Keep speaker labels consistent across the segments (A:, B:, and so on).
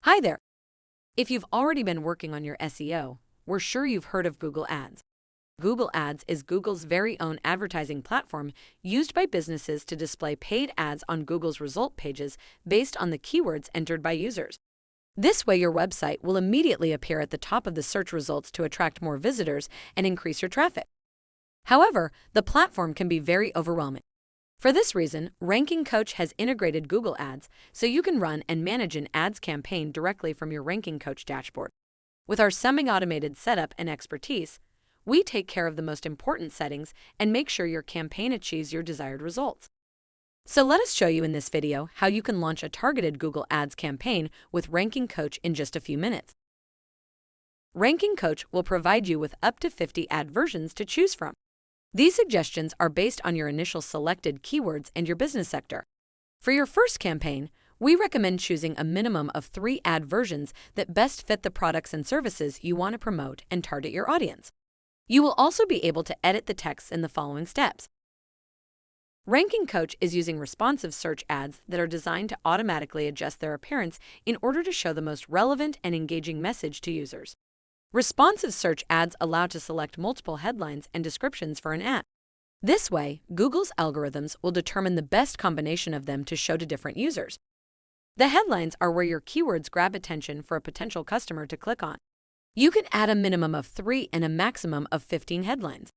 A: Hi there. If you've already been working on your SEO, we're sure you've heard of Google Ads. Google Ads is Google's very own advertising platform used by businesses to display paid ads on Google's result pages based on the keywords entered by users. This way, your website will immediately appear at the top of the search results to attract more visitors and increase your traffic. However, the platform can be very overwhelming. For this reason, rankingCoach has integrated Google Ads so you can run and manage an ads campaign directly from your rankingCoach dashboard. With our semi-automated setup and expertise, we take care of the most important settings and make sure your campaign achieves your desired results. So let us show you in this video how you can launch a targeted Google Ads campaign with rankingCoach in just a few minutes. rankingCoach will provide you with up to 50 ad versions to choose from. These suggestions are based on your initial selected keywords and your business sector. For your first campaign, we recommend choosing a minimum of 3 ad versions that best fit the products and services you want to promote and target your audience. You will also be able to edit the text in the following steps. rankingCoach is using responsive search ads that are designed to automatically adjust their appearance in order to show the most relevant and engaging message to users. Responsive search ads allow to select multiple headlines and descriptions for an ad. This way, Google's algorithms will determine the best combination of them to show to different users. The headlines are where your keywords grab attention for a potential customer to click on. You can add a minimum of 3 and a maximum of 15 headlines.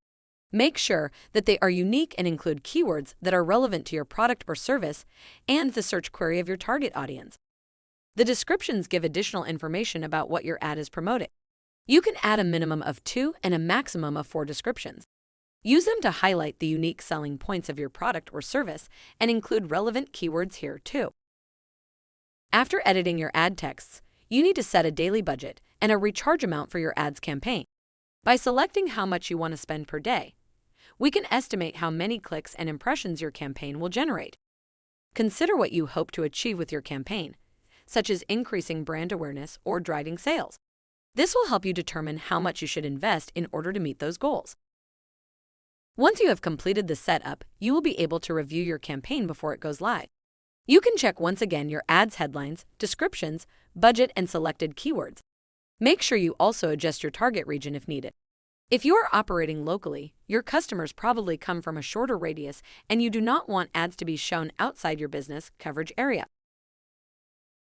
A: Make sure that they are unique and include keywords that are relevant to your product or service and the search query of your target audience. The descriptions give additional information about what your ad is promoting. You can add a minimum of 2 and a maximum of 4 descriptions. Use them to highlight the unique selling points of your product or service and include relevant keywords here too. After editing your ad texts, you need to set a daily budget and a recharge amount for your ads campaign. By selecting how much you want to spend per day, we can estimate how many clicks and impressions your campaign will generate. Consider what you hope to achieve with your campaign, such as increasing brand awareness or driving sales. This will help you determine how much you should invest in order to meet those goals. Once you have completed the setup, you will be able to review your campaign before it goes live. You can check once again your ads headlines, descriptions, budget, and selected keywords. Make sure you also adjust your target region if needed. If you are operating locally, your customers probably come from a shorter radius and you do not want ads to be shown outside your business coverage area.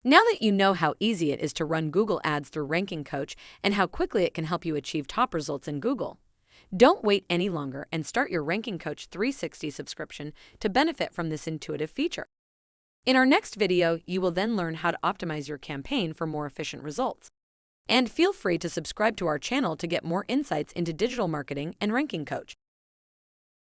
A: Now that you know how easy it is to run Google Ads through rankingCoach and how quickly it can help you achieve top results in Google, don't wait any longer and start your rankingCoach 360 subscription to benefit from this intuitive feature. In our next video, you will then learn how to optimize your campaign for more efficient results. And feel free to subscribe to our channel to get more insights into digital marketing and rankingCoach.